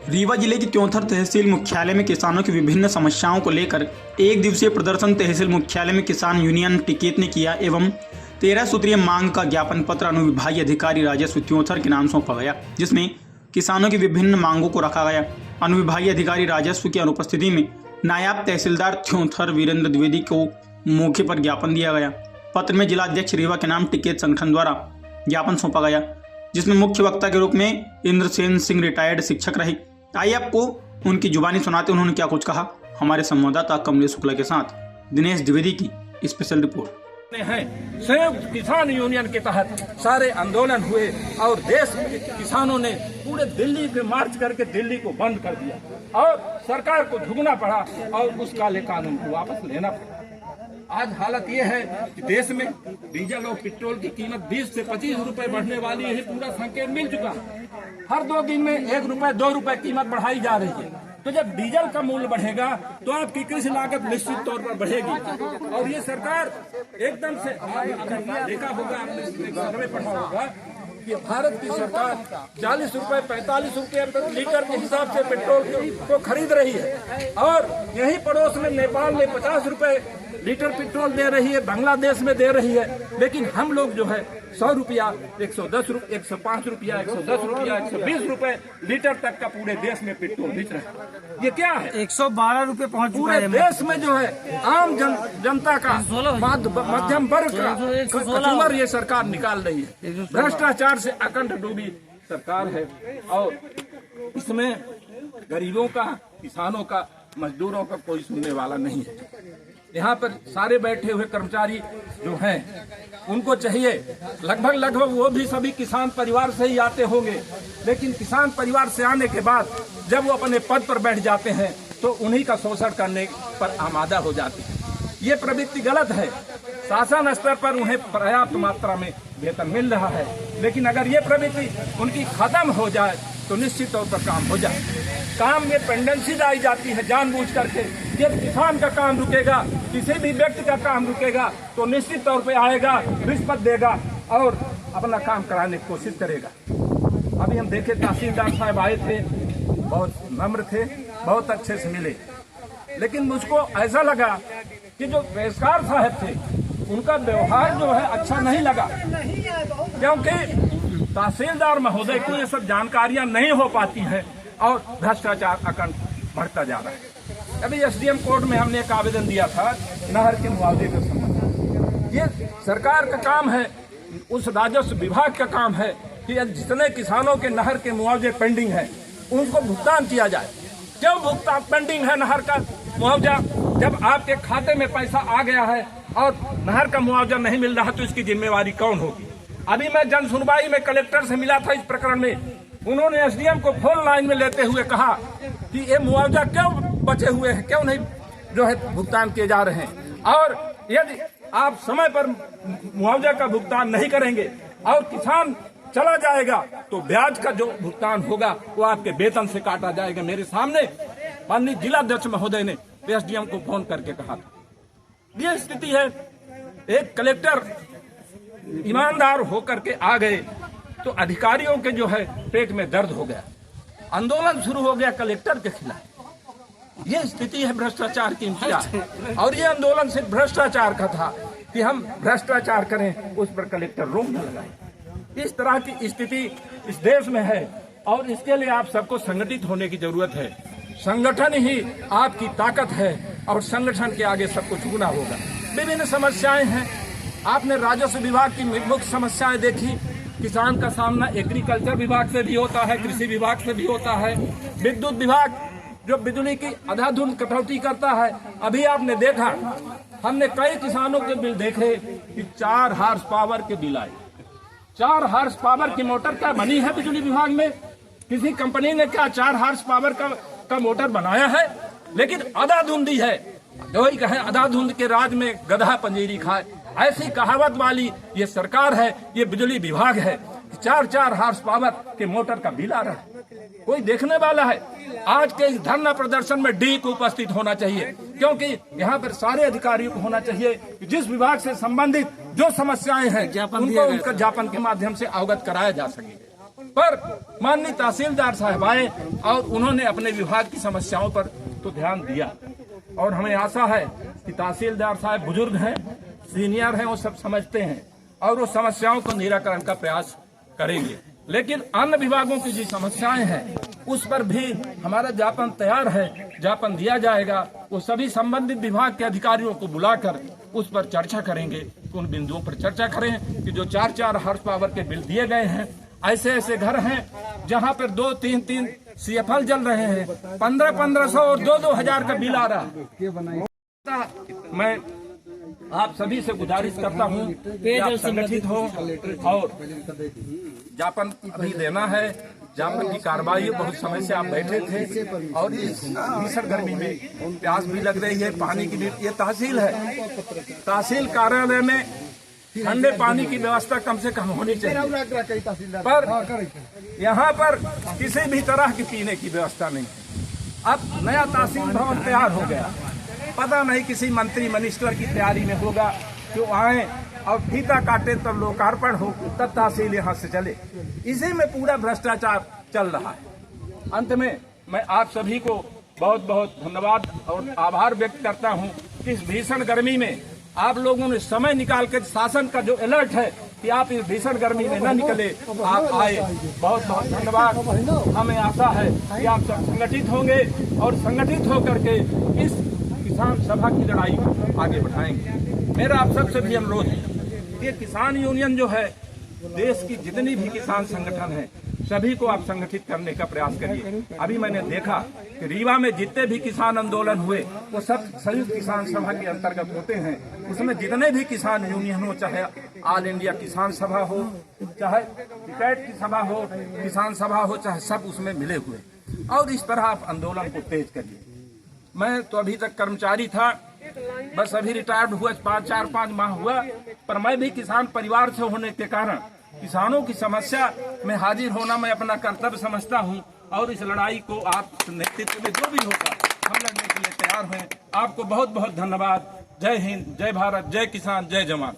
रीवा जिले की त्योंथर तहसील मुख्यालय में किसानों की विभिन्न समस्याओं को लेकर एक दिवसीय प्रदर्शन तहसील मुख्यालय में किसान यूनियन टिकेत ने किया एवं 13 सूत्रीय मांग का ज्ञापन पत्र अनुविभागीय अधिकारी राजस्व त्योंथर के नाम सौंपा गया, जिसमें किसानों की विभिन्न मांगों को रखा गया। अनुविभागीय अधिकारी राजस्व की अनुपस्थिति में नायब तहसीलदार त्योंथर वीरेंद्र द्विवेदी को मौके पर ज्ञापन दिया गया। पत्र में जिलाध्यक्ष रीवा के नाम टिकेत संगठन द्वारा ज्ञापन सौंपा गया, जिसमें मुख्य वक्ता के रूप में इंद्रसेन सिंह रिटायर्ड शिक्षक रहे। आइए आपको उनकी जुबानी सुनाते उन्होंने क्या कुछ कहा। हमारे संवाददाता कमलेश शुक्ला के साथ दिनेश द्विवेदी की स्पेशल रिपोर्ट। संयुक्त किसान यूनियन के तहत सारे आंदोलन हुए और देश के किसानों ने पूरे दिल्ली पे मार्च करके दिल्ली को बंद कर दिया और सरकार को झुकना पड़ा और उस काले कानून को वापस लेना पड़ा। आज हालत ये है कि देश में डीजल और पेट्रोल की कीमत 20 से 25 रुपए बढ़ने वाली है, पूरा संकेत मिल चुका है। हर 2 दिन में 1 रुपए 2 रुपए कीमत बढ़ाई जा रही है। तो जब डीजल का मूल्य बढ़ेगा तो आपकी कृषि लागत निश्चित तौर पर बढ़ेगी और ये सरकार एकदम से देखा होगा, आपने सर्वे पढ़ा होगा कि भारत की सरकार 40 रुपए 45 रुपए प्रति लीटर के हिसाब से पेट्रोल को खरीद रही है और यही पड़ोस में नेपाल में 50 रुपए लीटर पेट्रोल दे रही है, बांग्लादेश में दे रही है। लेकिन हम लोग जो है 100 रुपया 110 रुपया 105 रुपया 110 रुपया 120 रुपए लीटर तक का पूरे देश में पेट्रोल बेच रहा है। ये क्या है? 112 रुपए पहुंच पूरे देश में जो है आम जनता का मध्यम वर्ग का कचूमर ये सरकार निकाल रही है। भ्रष्टाचार से अखंड डूबी सरकार है और इसमें गरीबों का, किसानों का, मजदूरों का कोई सुनने वाला नहीं है। यहाँ पर सारे बैठे हुए कर्मचारी जो हैं उनको चाहिए, लगभग वो भी सभी किसान परिवार से ही आते होंगे, लेकिन किसान परिवार से आने के बाद जब वो अपने पद पर बैठ जाते हैं तो उन्हीं का शोषण करने पर आमादा हो जाती है। ये प्रवृत्ति गलत है। शासन स्तर पर उन्हें पर्याप्त मात्रा में वेतन मिल रहा है, लेकिन अगर ये प्रवृत्ति उनकी खत्म हो जाए तो निश्चित तौर पर काम हो जाए। काम में पेंडेंसी लाई जाती है जानबूझ करके। जब किसान का काम रुकेगा, किसी भी व्यक्ति का काम रुकेगा तो निश्चित तौर पे आएगा, रिश्वत देगा और अपना काम कराने की कोशिश करेगा। अभी हम देखे तहसीलदार साहब आए थे, बहुत नम्र थे, बहुत अच्छे से मिले, लेकिन मुझको ऐसा लगा कि जो पेशकार साहब थे उनका व्यवहार जो है अच्छा नहीं लगा, क्योंकि तहसीलदार महोदय को ये सब जानकारियां नहीं हो पाती हैं और भ्रष्टाचार अखंड बढ़ता जा रहा है। अभी एसडीएम कोर्ट में हमने एक आवेदन दिया था नहर के मुआवजे के संबंध। ये सरकार का काम है, उस राजस्व विभाग का काम है कि जितने किसानों के नहर के मुआवजे पेंडिंग है उनको भुगतान किया जाए। क्यों भुगतान पेंडिंग है नहर का मुआवजा? जब आपके खाते में पैसा आ गया है और नहर का मुआवजा नहीं मिल रहा तो इसकी जिम्मेवारी कौन होगी? अभी मैं जन सुनवाई में कलेक्टर से मिला था इस प्रकरण में। उन्होंने एसडीएम को फोन लाइन में लेते हुए कहा कि ये मुआवजा क्यों बचे हुए हैं, क्यों नहीं जो है भुगतान किए जा रहे हैं, और यदि आप समय पर मुआवजा का भुगतान नहीं करेंगे और किसान चला जाएगा तो ब्याज का जो भुगतान होगा वो आपके वेतन से काटा जाएगा। मेरे सामने माननीय जिलाध्यक्ष महोदय ने एसडीएम को फोन करके कहा था। ये स्थिति है। एक कलेक्टर ईमानदार होकर के आ गए तो अधिकारियों के जो है पेट में दर्द हो गया, आंदोलन शुरू हो गया कलेक्टर के खिलाफ। ये स्थिति है भ्रष्टाचार की इंतजार, और ये आंदोलन सिर्फ भ्रष्टाचार का था कि हम भ्रष्टाचार करें, उस पर कलेक्टर रोक न लगाए। इस तरह की स्थिति इस देश में है और इसके लिए आप सबको संगठित होने की जरूरत है। संगठन ही आपकी ताकत है और संगठन के आगे सबको झुकना होगा। विभिन्न समस्याएं हैं, आपने राजस्व विभाग की मुख्य समस्याएं देखी। किसान का सामना एग्रीकल्चर विभाग से भी होता है, कृषि विभाग से भी होता है। विद्युत विभाग जो बिजली की अंधाधुंध कटौती करता है। अभी आपने देखा, हमने कई किसानों के बिल देखे कि 4 हार्स पावर के बिल आए। 4 हार्स पावर की मोटर क्या बनी है बिजली विभाग में? किसी कंपनी ने क्या 4 हार्स पावर का मोटर बनाया है? लेकिन अंधाधुंधी है। वही कहे अंधाधुंध के राज में गधा पंजीरी खाए, ऐसी कहावत वाली ये सरकार है, ये बिजली विभाग है। 4 हार्स पावर के मोटर का बिल आ रहा है, कोई देखने वाला है? आज के इस धरना प्रदर्शन में डी को उपस्थित होना चाहिए, क्योंकि यहाँ पर सारे अधिकारियों को होना चाहिए कि जिस विभाग से संबंधित जो समस्याएं हैं उनको उनका ज्ञापन के माध्यम से अवगत कराया जा सके। पर माननीय तहसीलदार साहब आए और उन्होंने अपने विभाग की समस्याओं पर तो ध्यान दिया, और हमें आशा है कि तहसीलदार साहब बुजुर्ग हैं, सीनियर हैं, वो सब समझते हैं और वो समस्याओं को निराकरण का प्रयास करेंगे। लेकिन अन्य विभागों की जो समस्याएं हैं उस पर भी हमारा ज्ञापन तैयार है, ज्ञापन दिया जाएगा। वो सभी संबंधित विभाग के अधिकारियों को बुलाकर उस पर चर्चा करेंगे, उन बिंदुओं पर चर्चा करें कि जो 4-4 हॉर्स पावर के बिल दिए गए हैं, ऐसे ऐसे घर हैं जहां पर 2-3 CFL जल रहे हैं, 1500 और 2-2000 का बिल आ रहा है। मैं आप सभी से गुजारिश करता हूं कि आप संगठित हो और ज्ञापन अभी देना है। ज्ञापन की कार्रवाई बहुत समय से आप बैठे थे और इस भीषण गर्मी में प्यास भी लग रही है, पानी की भी। ये तहसील है, तहसील कार्यालय में ठंडे पानी की व्यवस्था कम से कम होनी चाहिए, पर यहाँ पर किसी भी तरह की पीने की व्यवस्था नहीं है। अब नया तहसील भवन तैयार हो गया, पता नहीं किसी मंत्री मिनिस्टर की तैयारी में होगा कि वो आए और फीता काटे तब लोकार्पण हो, तब तहसील यहाँ से चले। इसी में पूरा भ्रष्टाचार चल रहा है। अंत में मैं आप सभी को बहुत बहुत धन्यवाद और आभार व्यक्त करता हूँ कि इस भीषण गर्मी में आप लोगों ने समय निकाल कर, शासन का जो अलर्ट है कि आप इस भीषण गर्मी में न निकले, आप आए, बहुत बहुत धन्यवाद। हमें आशा है कि आप सब संगठित होंगे और संगठित होकर के इस किसान सभा की लड़ाई को आगे बढ़ाएंगे। मेरा आप सबसे भी अनुरोध है कि किसान यूनियन जो है, देश की जितनी भी किसान संगठन है, सभी को आप संगठित करने का प्रयास करिए। अभी मैंने देखा कि रीवा में जितने भी किसान आंदोलन हुए वो सब संयुक्त किसान सभा के अंतर्गत होते हैं। उसमें जितने भी किसान यूनियन हो, चाहे ऑल इंडिया किसान सभा हो, चाहे कैट की सभा हो, किसान सभा हो, चाहे सब उसमें मिले हुए, और इस तरह आप आंदोलन को तेज करिए। मैं तो अभी तक कर्मचारी था, बस अभी रिटायर्ड हुआ 4-5 माह हुआ, पर मैं भी किसान परिवार से होने के कारण किसानों की समस्या में हाजिर होना मैं अपना कर्तव्य समझता हूं, और इस लड़ाई को आप नेतृत्व में जो भी होगा हम लड़ने के लिए तैयार हैं। आपको बहुत बहुत धन्यवाद। जय हिंद, जय भारत, जय किसान, जय जवान।